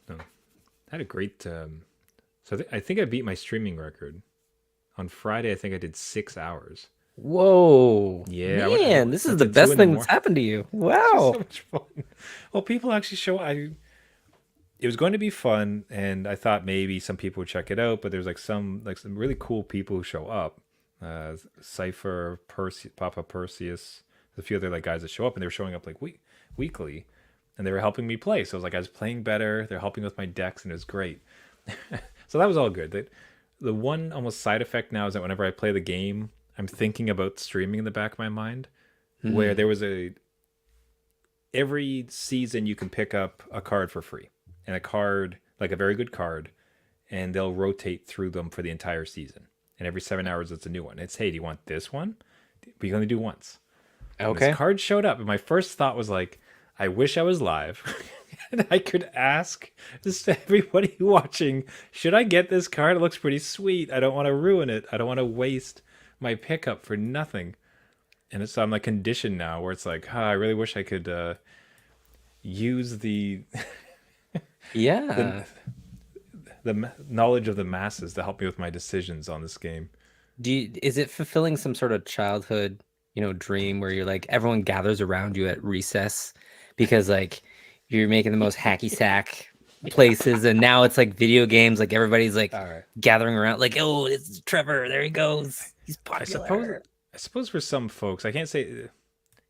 No, I had a great. I think I beat my streaming record on Friday. I think I did 6 hours. Whoa, Yeah, I man, this is went the to two best in the thing that's morning. happened to you. It's just Wow. so much fun. Well, people actually show. It was going to be fun, and I thought maybe some people would check it out, but there's like some really cool people who show up. Cipher, Papa Perseus, a few other like guys that show up, and they were showing up like weekly, and they were helping me play. So it was like I was playing better. They're helping with my decks, and it was great. So that was all good. The one almost side effect now is that whenever I play the game, I'm thinking about streaming in the back of my mind. Where Hmm. there was a every season you can pick up a card for free, and a card like a very good card, and they'll rotate through them for the entire season. And every 7 hours, it's a new one. It's hey, do you want this one? We can only do once. And this Okay. card showed up, and my first thought was like, I wish I was live, and I could ask just everybody watching, should I get this card? It looks pretty sweet. I don't want to ruin it. I don't want to waste my pickup for nothing. And so I'm like conditioned now, where it's like, I really wish I could use the Yeah. knowledge of the masses to help me with my decisions on this game. Is it fulfilling some sort of childhood, dream where you're like everyone gathers around you at recess because like you're making the most hacky sack places and now it's like video games, like everybody's like All right. gathering around like, oh, it's Trevor, there he goes. He's I suppose popular. I suppose for some folks, I can't say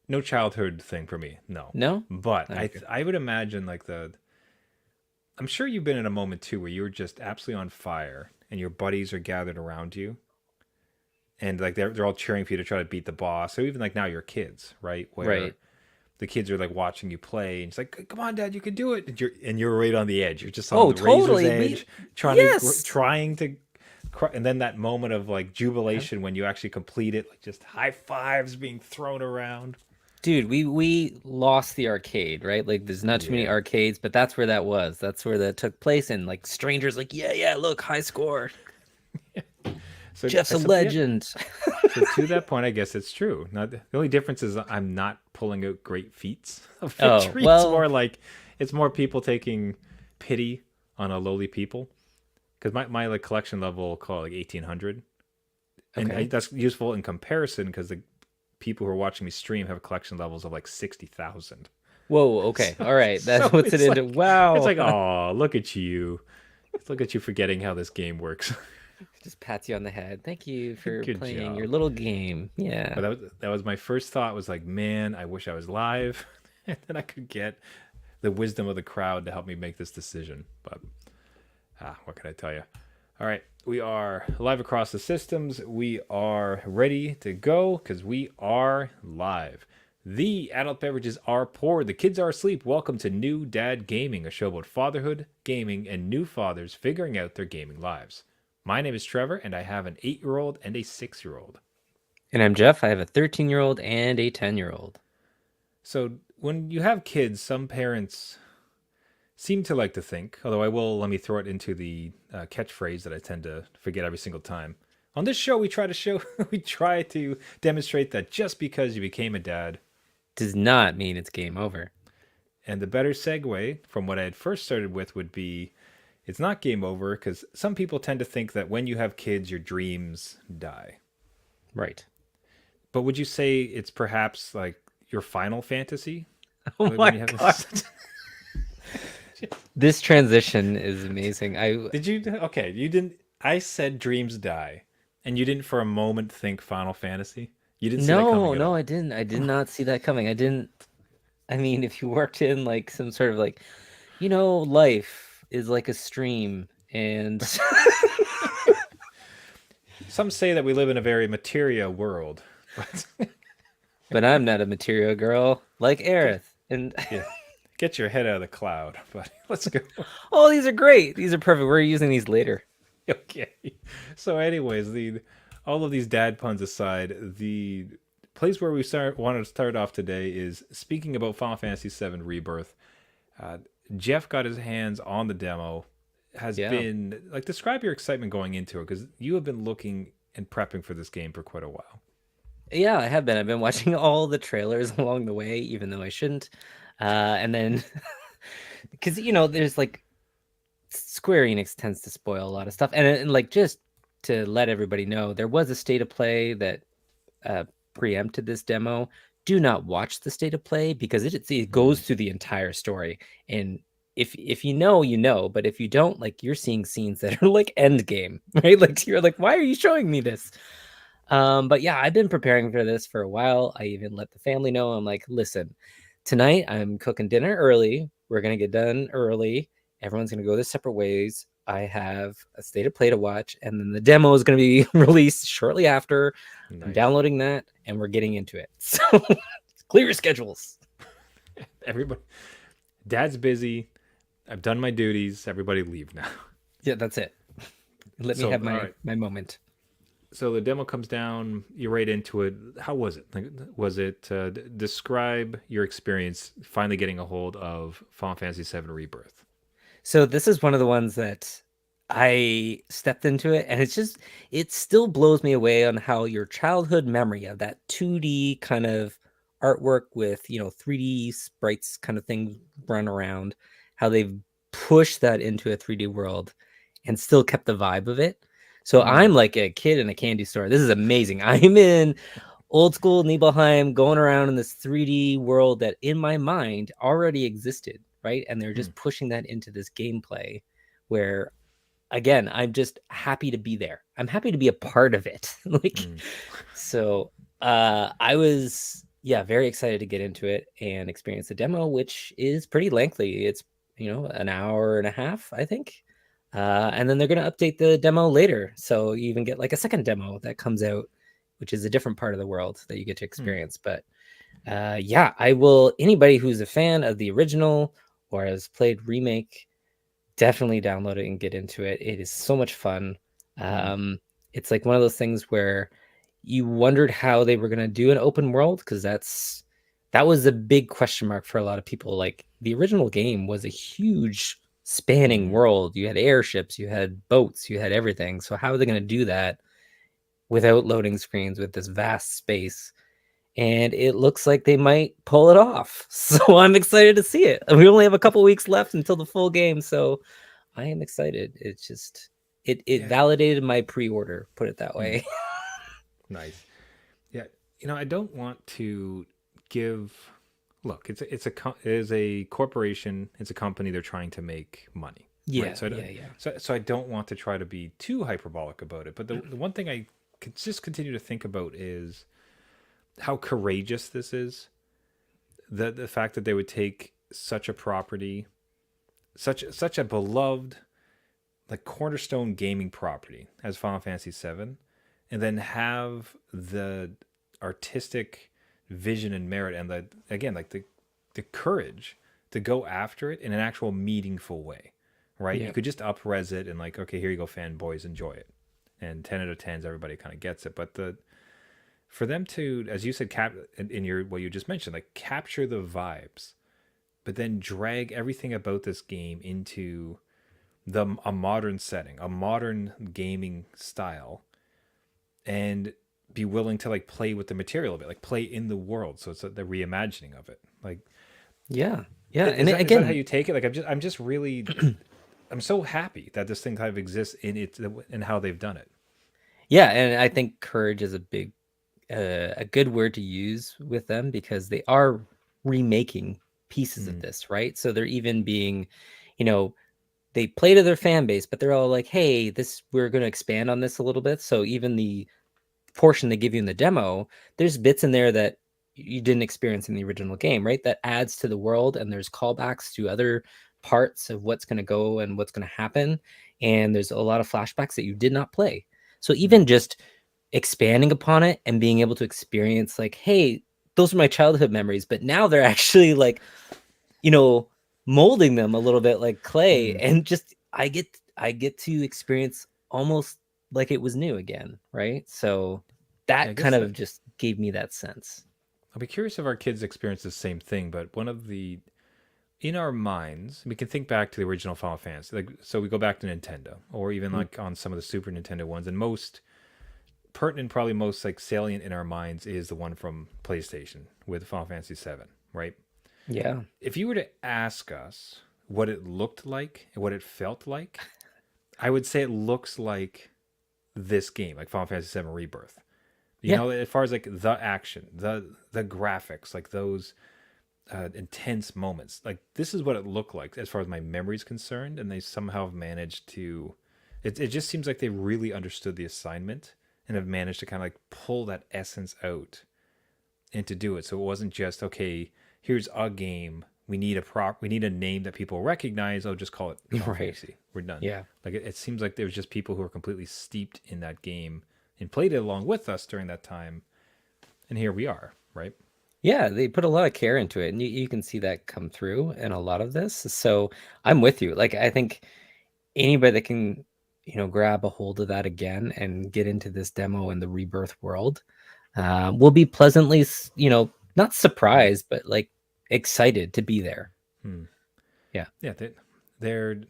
no childhood thing for me, no. No? But Okay. I would imagine like the I'm sure you've been in a moment too where you were just absolutely on fire and your buddies are gathered around you and like they're all cheering for you to try to beat the boss. So even like now you're kids, right? Where Right. the kids are like watching you play and it's like, come on, Dad, you can do it. And you're right on the edge. You're just on Oh, the razor's totally. edge, Yes. trying to and then that moment of like jubilation when you actually complete it, like just high fives being thrown around. Dude, we lost the arcade, right? Like there's not too many Yeah. arcades, but that's where that was. That's where that took place and like strangers like, yeah, yeah, look, high score. So Jeff's I a sub yeah. legend. So to that point, I guess it's true. Not the only difference is I'm not pulling out great feats of Oh, victory. well, It's more people taking pity on a lowly people. Because my like collection level call it like 1800, and okay. that's useful in comparison because the people who are watching me stream have collection levels of like 60,000. Whoa, okay. So All right. That so puts it into it's wow. like oh look at you forgetting how this game works. Just pats you on the head. Thank you for Good playing your job. little game. But Yeah. that was my first thought was like, man, I wish I was live, and then I could get the wisdom of the crowd to help me make this decision. But what can I tell you? All right, we are live across the systems. We are ready to go because we are live. The adult beverages are poured. The kids are asleep. Welcome to New Dad Gaming, a show about fatherhood, gaming, and new fathers figuring out their gaming lives. My name is Trevor, and I have an 8-year-old and a 6-year-old. And I'm Jeff. I have a 13-year-old and a 10-year-old. So when you have kids, some parents seem to like to think, although I will let me throw it into the catchphrase that I tend to forget every single time. On this show, we try to demonstrate that just because you became a dad, Does not mean it's game over. and the better segue from what I had first started with would be, it's not game over because some people tend to think that when you have kids, your dreams die. Right. But would you say it's perhaps like your final fantasy Oh when my you God. have? This transition is amazing. I Did you? Okay, you didn't. I said dreams die, and you didn't for a moment think Final Fantasy. You didn't see that no, coming at no, I all. didn't. I did not see that coming. I didn't. I mean, if you worked in like some sort of like, life is like a stream and Some say that we live in a very materia world, but but I'm not a material girl like get, Aerith. And yeah, get your head out of the cloud. But let's go. oh, these are great. These are perfect. We're using these later. Okay. So, anyways, the all of these dad puns aside, the place where we wanted to start off today is speaking about Final Fantasy VII Rebirth. Uh, Jeff got his hands on the demo. Has Yeah. been like describe your excitement going into it because you have been looking and prepping for this game for quite a while. Yeah, I have been. I've been watching all the trailers along the way, even though I shouldn't. And then, because there's like Square Enix tends to spoil a lot of stuff, and like just to let everybody know, there was a state of play that uh, preempted this demo. Do not watch the state of play because it goes Mm. through the entire story, and if you know, you know, but if you don't, like you're seeing scenes that are like end game, right? Like you're like, why are you showing me this? But yeah, I've been preparing for this for a while. I even let the family know. I'm like, listen, tonight I'm cooking dinner early. We're gonna get done early. Everyone's gonna go their separate ways. I have a state of play to watch, and then the demo is gonna be released shortly after. I'm Nice. downloading that, and we're getting into it. So clear your schedules. Everybody, Dad's busy. I've done my duties. Everybody leave now. Yeah, that's it. Let me So, have all my right. my moment. So the demo comes down. You're right into it. How was it? Like, was it? Describe your experience finally getting a hold of Final Fantasy VII Rebirth. So this is one of the ones that I stepped into it, and it still blows me away on how your childhood memory of that 2D kind of artwork with 3D sprites kind of thing run around, how they've pushed that into a 3D world and still kept the vibe of it. So Mm. I'm like a kid in a candy store. This is amazing. I'm in old school Nibelheim going around in this 3D world that in my mind already existed, right? And they're Mm. just pushing that into this gameplay where again, I'm just happy to be there. I'm happy to be a part of it. Like Mm. so I was very excited to get into it and experience the demo, which is pretty lengthy. It's an hour and a half, I think. And then they're going to update the demo later. So you even get like a second demo that comes out, which is a different part of the world that you get to Mm. experience. But yeah, I will. Anybody who's a fan of the original or has played remake, definitely download it and get into it. It is so much fun. Mm. Um, it's like one of those things where you wondered how they were going to do an open world because that was a big question mark for a lot of people. Like the original game was a huge spanning Mm. world. You had airships, you had boats, you had everything. So how are they going to do that without loading screens with this vast space? And it looks like they might pull it off. So I'm excited to see it. We only have a couple weeks left until the full game, so I am excited. It's just it Yeah. validated my pre-order, put it that Mm. way. Nice. Yeah. I don't want to give. Look, it is a corporation. It's a company. They're trying to make money, right? Yeah, So yeah, yeah. so I don't want to try to be too hyperbolic about it. But the one thing I could just continue to think about is how courageous this is. The fact that they would take such a property, such a beloved, like cornerstone gaming property as Final Fantasy VII, and then have the artistic vision and merit and the again like the courage to go after it in an actual meaningful way, right? You Yeah. could just upres it and like, okay, here you go, fanboys, enjoy it, and 10 out of 10s, everybody kind of gets it. But the for them to, as you said, in your what you just mentioned, like capture the vibes, but then drag everything about this game into a modern setting, a modern gaming style, and be willing to like play with the material of it, like play in the world. So it's the reimagining of it. Like, Yeah. Yeah. And is that how again, you take it? Like, I'm just really, I'm so happy that this thing kind of exists in it and how they've done it. yeah, and I think courage is a good word to use with them because they are remaking pieces of Mm. this, right? So they're even being, you know, they play to their fan base, but they're all like, "Hey, this we're going to expand on this a little bit." So even the portion they give you in the demo, there's bits in there that you didn't experience in the original game, right? That adds to the world, and there's callbacks to other parts of what's going to go and what's going to happen. And there's a lot of flashbacks that you did not play. So Mm. even just expanding upon it and being able to experience, like, hey, those are my childhood memories, but now they're actually like, you know, molding them a little bit like clay, Mm. and just I get to experience almost like it was new again, right? So Yeah, I that guess kind that of just gave me that sense. I'll be curious if our kids experience the same thing. But one of the in our minds, we can think back to the original Final Fantasy. Like, so we go back to Nintendo, or even Mm. like on some of the Super Nintendo ones, and most pertinent, probably most like salient in our minds is the one from PlayStation with Final Fantasy VII, right? Yeah. If you were to ask us what it looked like and what it felt like, I would say it looks like this game, like Final Fantasy VII Rebirth. You Yeah. know, as far as like the action, the graphics, like those intense moments, like this is what it looked like as far as my memory is concerned, and they somehow have managed to. It just seems like they really understood the assignment and have managed to kind of like pull that essence out and to do it. So it wasn't just okay. Here's a game. We need we need a name that people recognize. I'll just call it Final Right. Fantasy. We're done. Yeah. Like it seems like there's just people who are completely steeped in that game and played it along with us during that time. And here we are, right? Yeah, they put a lot of care into it, and you can see that come through in a lot of this. So I'm with you. Like, I think anybody that can, grab a hold of that again and get into this demo in the Rebirth world, will be pleasantly, not surprised, but like excited to be there. Hmm. Yeah. Yeah, their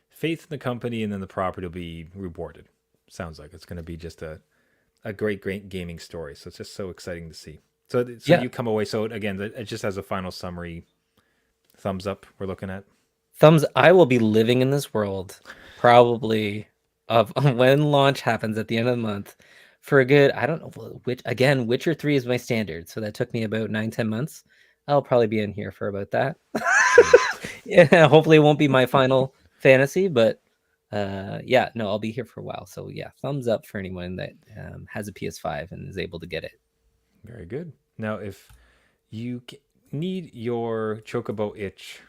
faith in the company and then the property will be rewarded. Sounds like it's going to be just a great gaming story. So it's just so exciting to see. So Yeah. you come away. So again, it just has a final summary. Thumbs up. We're looking at. I will be living in this world probably of when launch happens at the end of the month for a good, I don't know, Witcher 3 is my standard. So that took me about 9-10 months. I'll probably be in here for about that. Yeah, hopefully it won't be my final fantasy, but yeah, no, I'll be here for a while. So yeah, thumbs up for anyone that has a PS5 and is able to get it. Very good. Now, if you need your chocobo itch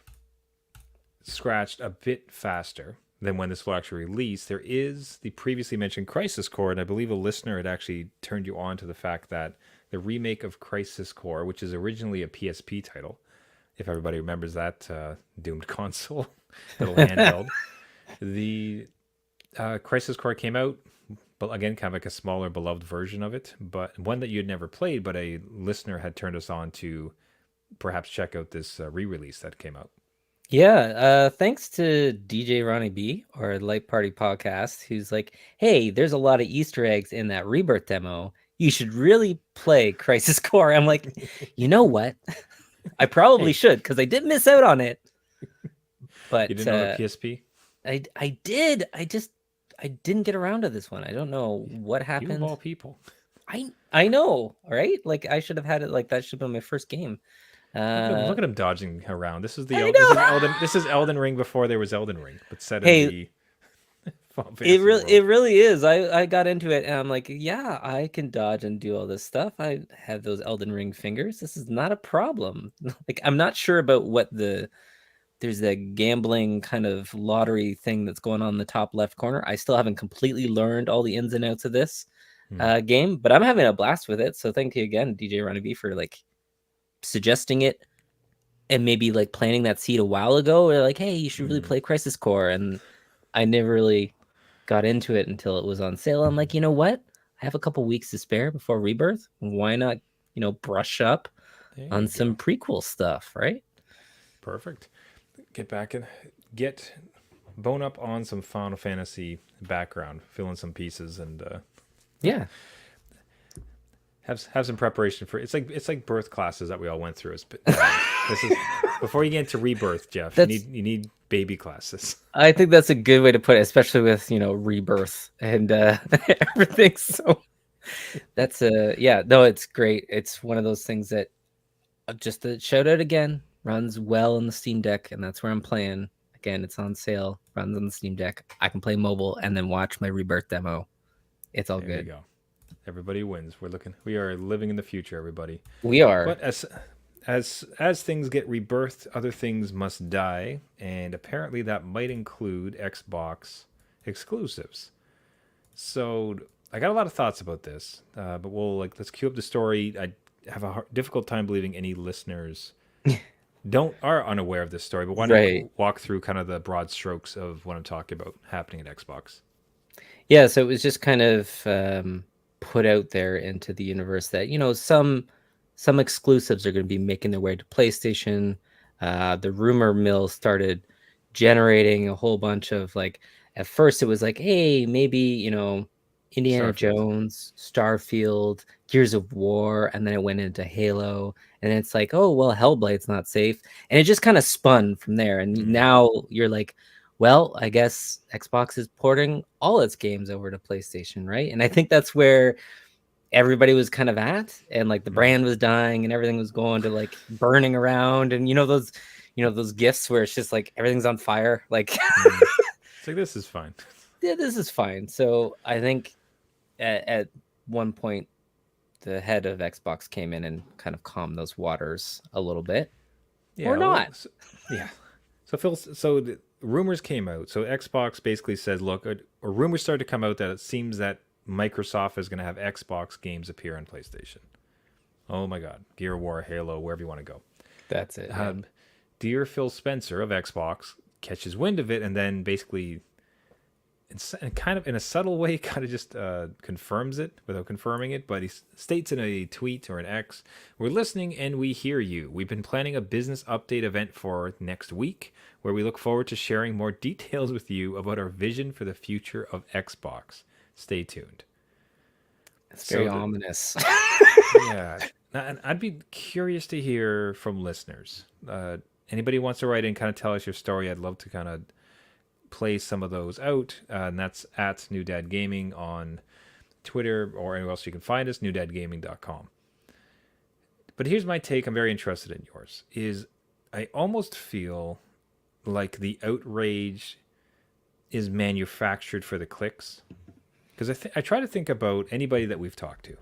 scratched a bit faster than when this will actually release, there is the previously mentioned Crisis Core, and I believe a listener had actually turned you on to the fact that the remake of Crisis Core, which is originally a PSP title, if everybody remembers that doomed console, little handheld, the Crisis Core came out, but again, kind of like a smaller, beloved version of it, but one that you had never played, but a listener had turned us on to perhaps check out this re-release that came out. Yeah, thanks to DJ Ronnie B or Light Party Podcast, who's like, hey, there's a lot of Easter eggs in that Rebirth demo. You should really play Crisis Core. I'm like, you know what? I probably should, because I did miss out on it. But you didn't own a PSP? I did. I didn't get around to this one. I don't know what happened. You of all people. I know, right? Like I should have had it. Like that should have been my first game. Look at him dodging around. This is this is Elden Ring before there was Elden Ring, but set in the it really is. I got into it and I'm like, yeah, I can dodge and do all this stuff. I have those Elden Ring fingers. This is not a problem. Like I'm not sure about what there's a gambling kind of lottery thing that's going on in the top left corner. I still haven't completely learned all the ins and outs of this game, but I'm having a blast with it. So thank you again, DJ Ronnie B, for like suggesting it and maybe like planting that seed a while ago. Or like, hey, you should really play Crisis Core. And I never really got into it until it was on sale. I'm like, you know what? I have a couple weeks to spare before Rebirth. Why not, brush up on some prequel stuff, right? Perfect. Get back and bone up on some Final Fantasy background, fill in some pieces, and yeah, have some preparation for it's like birth classes that we all went through. This is before you get into Rebirth, Jeff. You need baby classes. I think that's a good way to put it, especially with Rebirth and everything. So that's it's great. It's one of those things that just to shout out again, runs well on the Steam Deck, and that's where I'm playing. Again, it's on sale, runs on the Steam Deck. I can play mobile and then watch my Rebirth demo. It's all good. There you go. Everybody wins. We are living in the future, everybody. We are. But as things get rebirthed, other things must die, and apparently that might include Xbox exclusives. So I got a lot of thoughts about this, but let's cue up the story. I have a difficult time believing any listeners are unaware of this story, but why don't walk through kind of the broad strokes of what I'm talking about happening at Xbox? Yeah, so it was just kind of put out there into the universe that some exclusives are going to be making their way to PlayStation. The rumor mill started generating a whole bunch of at first it was like, hey, maybe Indiana Starfield. Jones, Starfield, Gears of War, and then it went into Halo. And it's like, oh, well, Hellblade's not safe. And it just kind of spun from there. And Mm. now you're like, well, I guess Xbox is porting all its games over to PlayStation, right? And I think that's where everybody was kind of at, and like the Mm. brand was dying and everything was going to like burning around. And those gifts where it's just like everything's on fire. Like, Mm. It's like, this is fine. yeah, this is fine. So I think at one point the head of Xbox came in and kind of calmed those waters a little bit, Yeah. or Well, not. yeah. So Phil, so the rumors came out. So Xbox basically says, look, or rumors started to come out that it seems that Microsoft is going to have Xbox games appear on PlayStation. Oh my God, Gear of War, Halo, wherever you want to go. That's it. Yeah. Dear Phil Spencer of Xbox catches wind of it and then basically, and kind of in a subtle way, kind of just confirms it without confirming it. But he states in a tweet or an X, "We're listening and we hear you. We've been planning a business update event for next week where we look forward to sharing more details with you about our vision for the future of Xbox. Stay tuned." It's very So ominous. yeah, and I'd be curious to hear from listeners. Anybody wants to write in, kind of tell us your story. I'd love to kind of play some of those out, and that's at New Dad Gaming on Twitter or anywhere else you can find us, newdadgaming.com. But here's my take. I'm very interested in yours. Is I almost feel like the outrage is manufactured for the clicks, because I try to think about anybody that we've talked to,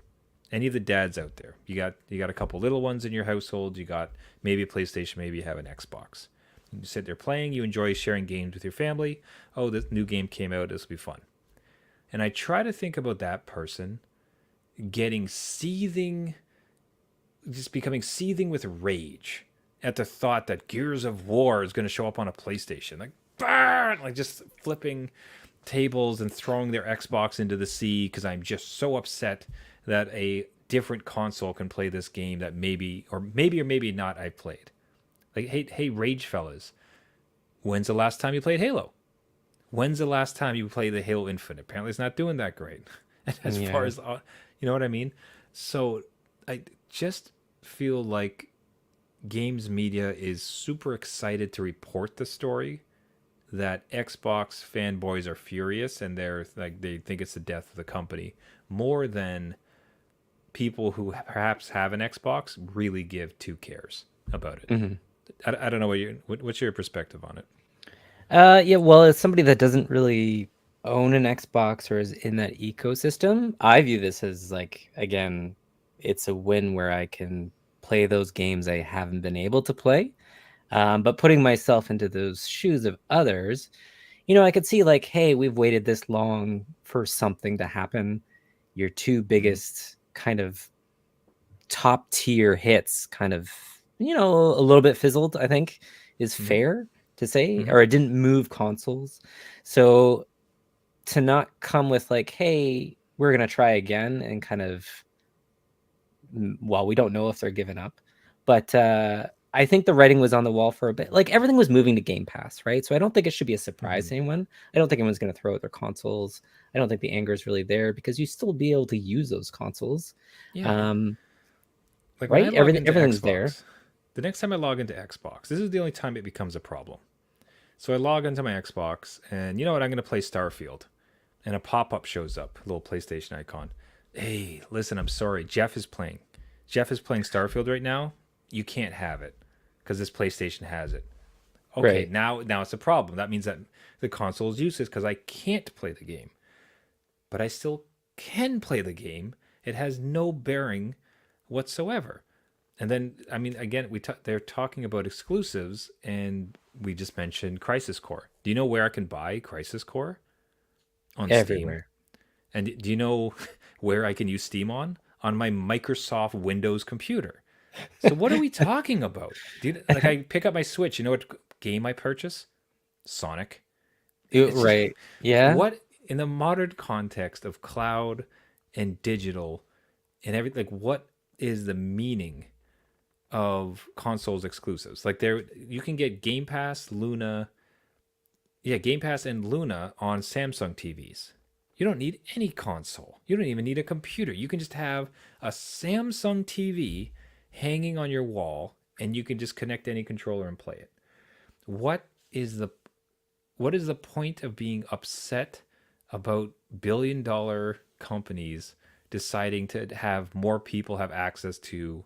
any of the dads out there. You got a couple little ones in your household. You got maybe a PlayStation, maybe you have an Xbox. You sit there playing. You enjoy sharing games with your family. Oh, this new game came out. This will be fun. And I try to think about that person getting seething, just becoming seething with rage at the thought that Gears of War is going to show up on a PlayStation. Like, burn! Like just flipping tables and throwing their Xbox into the sea because I'm just so upset that a different console can play this game that maybe not I've played. Like, hey, rage fellas, when's the last time you played Halo? When's the last time you played the Halo Infinite? Apparently, it's not doing that great, as far Yeah. as you know what I mean. So I just feel like games media is super excited to report the story that Xbox fanboys are furious and they think it's the death of the company more than people who perhaps have an Xbox really give two cares about it. Hmm. I don't know what's your perspective on it. Yeah, well, as somebody that doesn't really own an Xbox or is in that ecosystem, I view this as like, again, it's a win where I can play those games I haven't been able to play. But putting myself into those shoes of others, I could see like, hey, we've waited this long for something to happen. Your two Mm-hmm. biggest kind of top tier hits kind of, a little bit fizzled, I think is Mm-hmm. fair to say, Mm-hmm. or it didn't move consoles. So to not come with like, hey, we're going to try again and kind of, well, we don't know if they're giving up, but I think the writing was on the wall for a bit. Like everything was moving to Game Pass, right? So I don't think it should be a surprise Mm-hmm. to anyone. I don't think anyone's going to throw out their consoles. I don't think the anger is really there because you still be able to use those consoles. Yeah. Um, Like when I right? log into Everything's there. Xbox, the next time I log into Xbox, this is the only time it becomes a problem. So I log into my Xbox, and you know what? I'm going to play Starfield. And a pop up shows up, a little PlayStation icon. Hey, listen, I'm sorry. Jeff is playing. Jeff is playing Starfield right now. You can't have it because this PlayStation has it. Okay, Right. now it's a problem. That means that the console is useless because I can't play the game. But I still can play the game. It has no bearing whatsoever. And then, I mean, again, they're talking about exclusives, and we just mentioned Crisis Core. Do you know where I can buy Crisis Core? On Steam. Everywhere. And do you know where I can use Steam on? On my Microsoft Windows computer. So what are we talking about? Like I pick up my Switch, you know what game I purchase? Sonic. It's just Right. Yeah. what in the modern context of cloud and digital and everything, like what is the meaning of consoles exclusives? Like there you can get Game Pass, Luna, yeah, Game Pass and Luna on Samsung TVs. You don't need any console. You don't even need a computer. You can just have a Samsung TV hanging on your wall and you can just connect any controller and play it. What is the what is the point of being upset about billion-dollar companies deciding to have more people have access to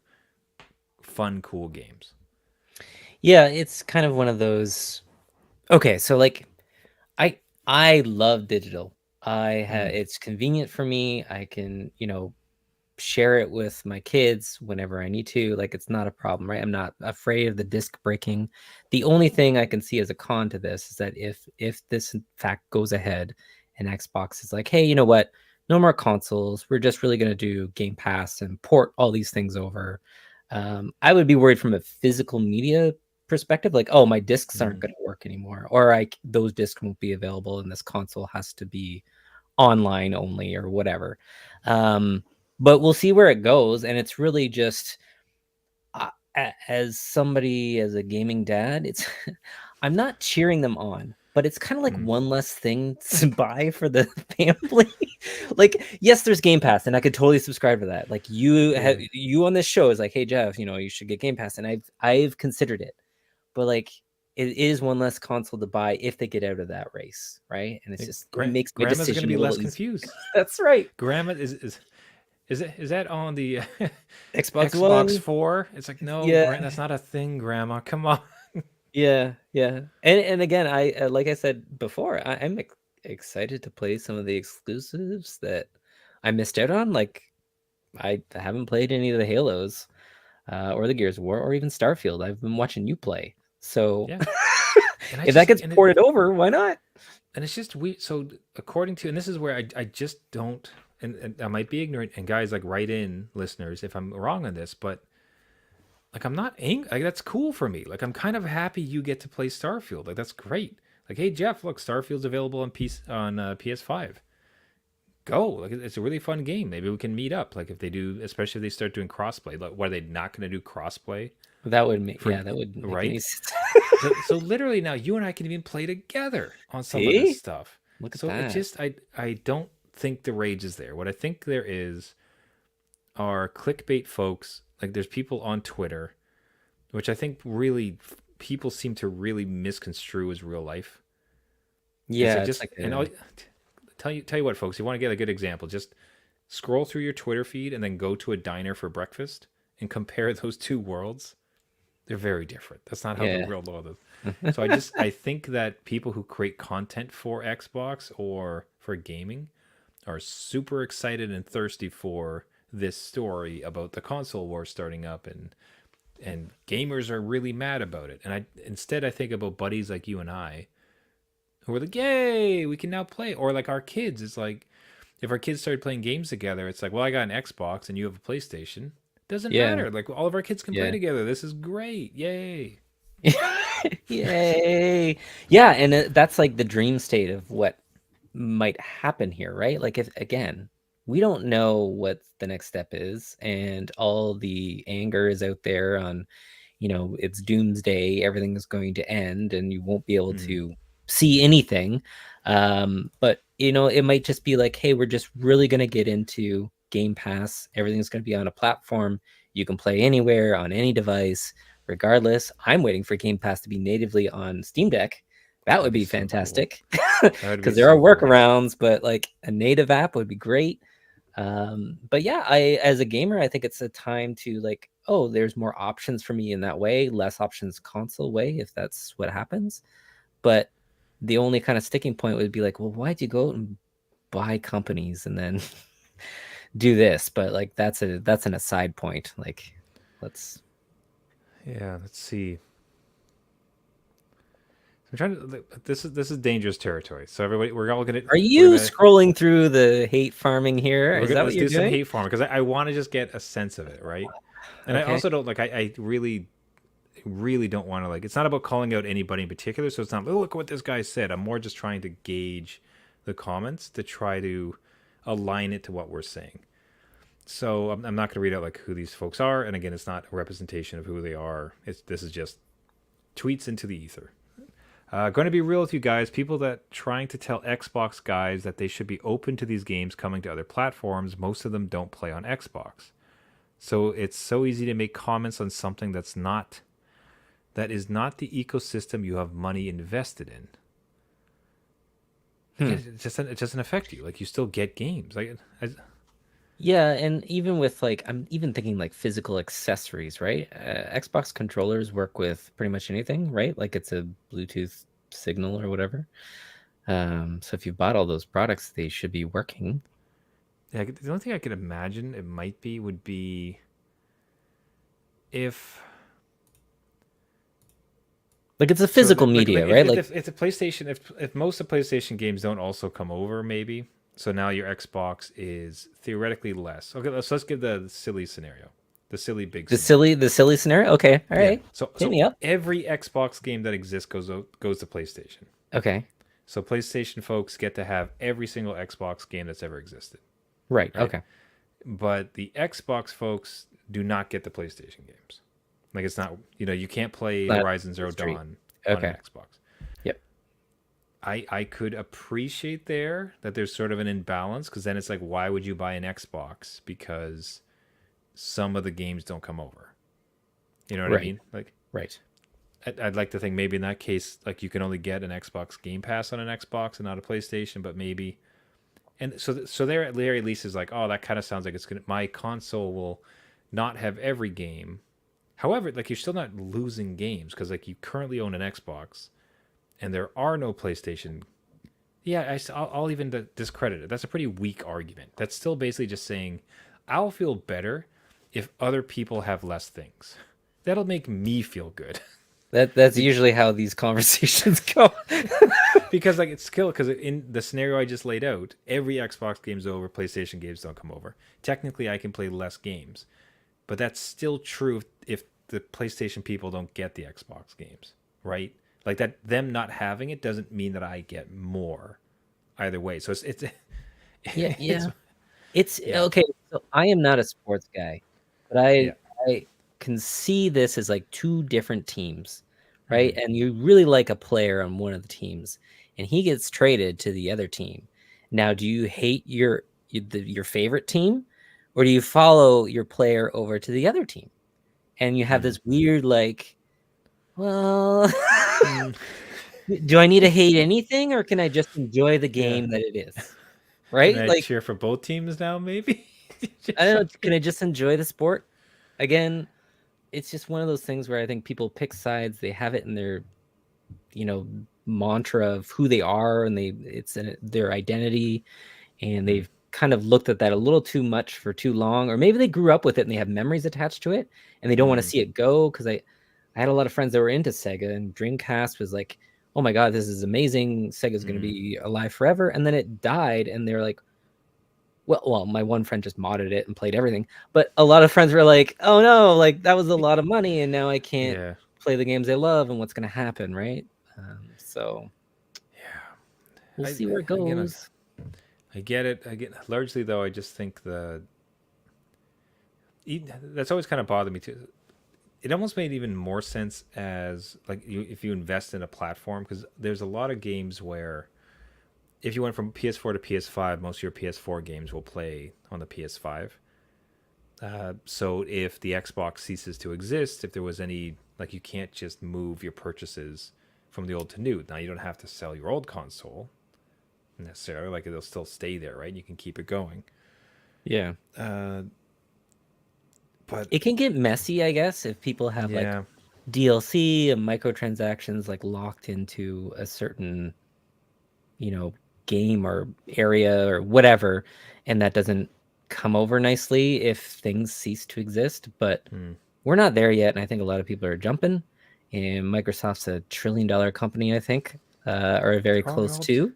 fun, cool games? Yeah, it's kind of one of those. Okay, so like I I love digital. Mm, It's convenient for me. I can, share it with my kids whenever I need to. Like it's not a problem, right? I'm not afraid of the disc breaking. The only thing I can see as a con to this is that if this in fact goes ahead and Xbox is like, hey, you know what? No more consoles. We're just really going to do Game Pass and port all these things over. I would be worried from a physical media perspective, like, oh, my discs aren't mm, going to work anymore, or those discs won't be available, and this console has to be online only or whatever. Um, but we'll see where it goes. And it's really just as somebody, as a gaming dad, it's I'm not cheering them on, but it's kind of like mm. one less thing to buy for the family. Like, yes, there's Game Pass, and I could totally subscribe to that. Like Yeah. you on this show is like, hey Jeff, you should get Game Pass, and I've considered it, but like it is one less console to buy if they get out of that race, right? And it's just it makes my Grandma's going to decision be a little less easier. confused. That's right. Grandma is that on the Xbox Xbox One. 4? It's like, no, Yeah. Grant, that's not a thing, Grandma. Come on. Yeah, yeah. And again, I like I said before, I'm excited to play some of the exclusives that I missed out on. Like I haven't played any of the Halos, or the Gears of War, or even Starfield. I've been watching you play. So Yeah. And I if that just gets and it ported over, why not? and it's just weird. So according to, and this is where I just don't, and I might be ignorant, and guys, like, write in, listeners, if I'm wrong on this, but like I'm not angry. Like that's cool for me. Like I'm kind of happy you get to play Starfield. Like that's great. Like, hey Jeff, look, Starfield's available on PS5. Go. Like it's a really fun game. Maybe we can meet up. Like if they do, especially if they start doing crossplay. Like, what, are they not going to do crossplay That would make for, yeah, that would make any right? sense. So literally now you and I can even play together on some of this See? stuff. Look at So it that. just I don't think the rage is there. What I think there is are clickbait folks. Like there's people on Twitter, which I think really people seem to really misconstrue as real life. It's Yeah, like it's just, like and a tell you what, folks, you want to get a good example, just scroll through your Twitter feed and then go to a diner for breakfast and compare those two worlds. They're very different. That's not how the yeah. real world is. So I think that people who create content for Xbox or for gaming are super excited and thirsty for this story about the console war starting up, and gamers are really mad about it. And I think about buddies like you and I who are like, "Yay, we can now play." Or like our kids, it's like if our kids started playing games together, it's like, "Well, I got an Xbox and you have a PlayStation." Doesn't Yeah. matter. Like all of our kids can play Yeah. together. This is great. Yay. Yay. Yeah, and that's like the dream state of what might happen here, right? Like if again, we don't know what the next step is, and all the anger is out there on, it's doomsday, everything is going to end and you won't be able Mm, to see anything. But it might just be like, hey, we're just really going to get into Game Pass. Everything's going to be on a platform. You can play anywhere on any device regardless. I'm waiting for Game Pass to be natively on Steam Deck. That would that'd be be so cool. fantastic. That would be Because there are so cool. workarounds, but like a native app would be great. But yeah, as a gamer, I think it's a time to like, oh, there's more options for me in that way, less options console way, if that's what happens. But the only kind of sticking point would be like, well, why'd you go out and buy companies and then do this? But like that's an aside point. Like, let's Yeah, let's see. I'm trying to. This is dangerous territory. So everybody, we're all gonna are we're you gonna scrolling through the hate farming here? we're Is gonna that what let's you're do some doing? hate farming because I want to just get a sense of it, right? And I Okay. also don't like. I really don't want to, like. It's not about calling out anybody in particular. So it's not, oh, look what this guy said. I'm more just trying to gauge the comments to try to align it to what we're saying. So I'm not going to read out like who these folks are. And again, it's not a representation of who they are. This is just tweets into the ether. Going to be real with you guys. People that trying to tell Xbox guys that they should be open to these games coming to other platforms, most of them don't play on Xbox. So it's so easy to make comments on something that is not the ecosystem you have money invested in. It doesn't affect you. Like you still get games. Yeah, and even with like, I'm even thinking like physical accessories, right? Xbox controllers work with pretty much anything, right? Like it's a Bluetooth signal or whatever. So if you bought all those products, they should be working. yeah, the only thing I could imagine it might be would be if Like it's a so physical that, media, right? Like if the PlayStation if most of the PlayStation games don't also come over maybe so now your Xbox is theoretically less. Okay, let's give the silly scenario, the silly big scenario. the silly scenario. Okay, all Yeah. right, hit So me up. every Xbox game that exists goes to PlayStation. Okay, So PlayStation folks get to have every single Xbox game that's ever existed, right. right? Okay, But the Xbox folks do not get the PlayStation games. Like it's not, you can't play that Horizon Zero street. Dawn on an Okay, Xbox. yep. I could appreciate there that there's sort of an imbalance because then it's like, why would you buy an Xbox? Because some of the games don't come over. You know what I Right, mean? Like, right. I'd like to think maybe in that case, like you can only get an Xbox Game Pass on an Xbox and not a PlayStation, but maybe. And so there at very least is like, oh, that kind of sounds like it's gonna. My console will not have every game. However, like you're still not losing games because like you currently own an Xbox and there are no PlayStation. Yeah, I'll even discredit it. That's a pretty weak argument. That's still basically just saying, I'll feel better if other people have less things. That'll make me feel good. That's usually how these conversations go. Because like it's still because in the scenario I just laid out, every Xbox game's over, PlayStation games don't come over. Technically, I can play less games, but that's still true if the PlayStation people don't get the Xbox games, right? Like that, them not having it doesn't mean that I get more either way. So it's Yeah, it's yeah. It's yeah okay. So I am not a sports guy, but yeah. I can see this as like two different teams, right? Hmm. And you really like a player on one of the teams, and he gets traded to the other team. Now, do you hate your favorite team, or do you follow your player over to the other team? And you have Hmm. this weird like, well, Mm. do I need to hate anything, or can I just enjoy the Yeah. game that it is? Can Right? I Like, cheer for both teams now? Maybe. I Just don't know. Can something. I just enjoy the sport? Again, it's just one of those things where I think people pick sides. They have it in their, you know, mantra of who they are, and it's in their identity, and Hmm. they've kind of looked at that a little too much for too long, or maybe they grew up with it and they have memories attached to it, and they don't want to Hmm. see it go. Because I had a lot of friends that were into Sega, and Dreamcast was like, oh my god, this is amazing. Sega's going to Hmm. be alive forever, and then it died, and they're like, well, my one friend just modded it and played everything, but a lot of friends were like, "Oh no, like that was a lot of money, and now I can't Yeah. play the games I love, and what's going to happen, right?" So Yeah. we'll I see where it again, goes. I get it. I get largely though. I just think that's always kind of bothered me too. It almost made even more sense as like if you invest in a platform because there's a lot of games where if you went from PS4 to PS5, most of your PS4 games will play on the PS5. So if the Xbox ceases to exist, if there was any like you can't just move your purchases from the old to new. Now you don't have to sell your old console necessarily. Like it'll still stay there, right? You can keep it going. Yeah, Uh, but it can get messy, I guess, if people have like yeah, DLC and microtransactions like locked into a certain, game or area or whatever, and that doesn't come over nicely if things cease to exist. But hmm. we're not there yet, and I think a lot of people are jumping. And Microsoft's a $1 trillion company, I think, or very Oh, I close hope so. to.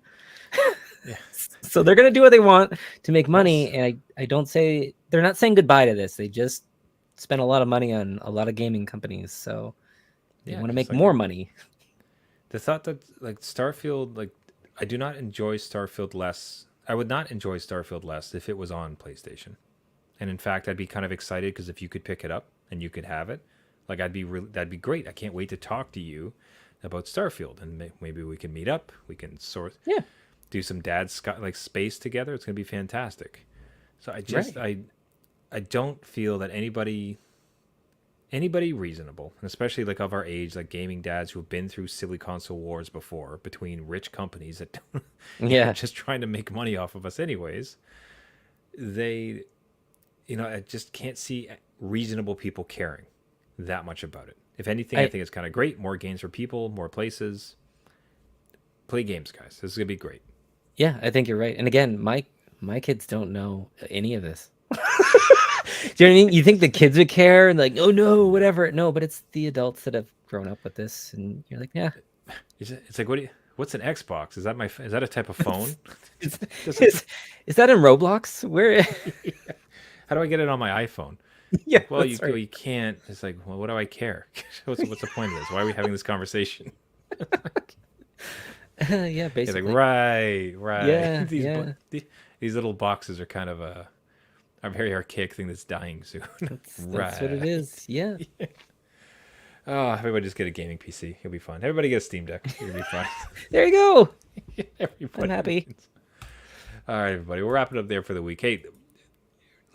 Yeah. So they're gonna do what they want to make Well, money, and I don't say they're not saying goodbye to this. They just spent a lot of money on a lot of gaming companies, so they yeah, want to just make like more money. the thought that like Starfield, like I do not enjoy Starfield less. I would not enjoy Starfield less if it was on PlayStation. And in fact, I'd be kind of excited because if you could pick it up and you could have it, like that'd be great. I can't wait to talk to you about Starfield, and maybe we can meet up. We can sort Yeah. do some like space together. It's gonna be fantastic. So I don't feel that anybody reasonable, and especially like of our age, like gaming dads who have been through silly console wars before between rich companies that don't, Yeah. just trying to make money off of us anyways. They, I just can't see reasonable people caring that much about it. If anything, I think it's kind of great. More games for people, more places. Play games, guys. This is gonna be great. Yeah, I think you're right. And again, my kids don't know any of this. Do you know what I mean? You think the kids would care and like, oh no, whatever. No, but it's the adults that have grown up with this, and you're like, yeah. It's like, what's an Xbox? Is that a type of phone? Is, is that in Roblox? Where? How do I get it on my iPhone? Yeah. Well, you can't. It's like, well, what do I care? what's the point of this? Why are we having this conversation? Yeah, basically. It's like, right. Yeah, these little boxes are kind of a very archaic thing that's dying soon. That's what it is. Yeah. Oh, everybody just get a gaming PC. It'll be fun. Everybody get a Steam Deck. It'll be fun. There you go. Everybody I'm happy. wins. All right, everybody. We'll wrap it up there for the week. Hey,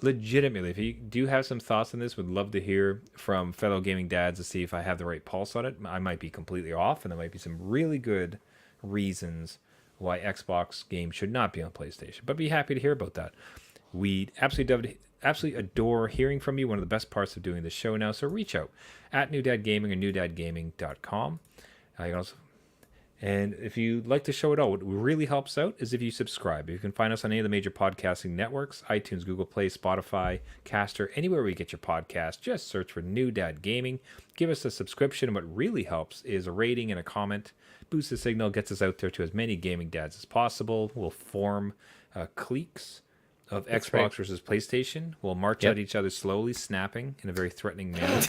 legitimately, if you do have some thoughts on this, would love to hear from fellow gaming dads to see if I have the right pulse on it. I might be completely off, and there might be some really good reasons why Xbox games should not be on PlayStation. But be happy to hear about that. We absolutely adore hearing from you. One of the best parts of doing this show now. So reach out at New Dad Gaming or newdadgaming.com. You can also, and if you like the show at all, what really helps out is if you subscribe. You can find us on any of the major podcasting networks: iTunes, Google Play, Spotify, Caster, anywhere where you get your podcast. Just search for New Dad Gaming. Give us a subscription. And what really helps is a rating and a comment. Boosts the signal, gets us out there to as many gaming dads as possible. We'll form cliques of Xbox versus PlayStation. We'll march at each other slowly, snapping in a very threatening manner.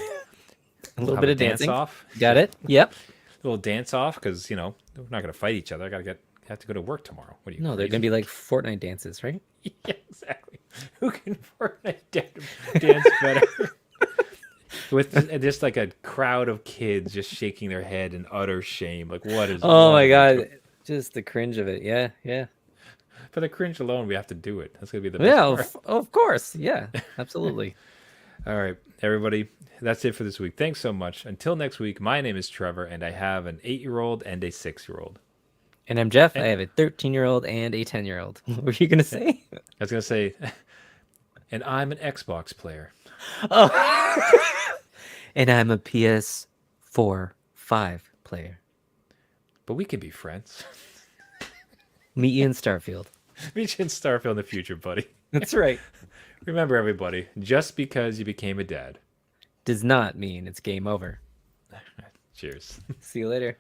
A little bit of dancing. Off. Got it. Yep. A little dance off because we're not going to fight each other. I have to go to work tomorrow. What do you? No, they're gonna be like Fortnite dances, right? Yeah, exactly. Who can Fortnite dance better? With just like a crowd of kids just shaking their head in utter shame. Like, what is? Oh my god, just the cringe of it. Yeah, yeah. For the cringe alone, we have to do it. That's gonna be the best part. Of course. Yeah, absolutely. All right, everybody. That's it for this week. Thanks so much. Until next week, my name is Trevor, and I have an 8-year-old and a 6-year-old. And I'm Jeff. I have a 13-year-old and a 10-year-old. What were you gonna say? I was gonna say, and I'm an Xbox player. Oh. And I'm a PS4 5 player. But we can be friends. Meet you in Starfield. Meet you in Starfield in the future, buddy. That's right. Remember, everybody, just because you became a dad does not mean it's game over. Cheers. See you later.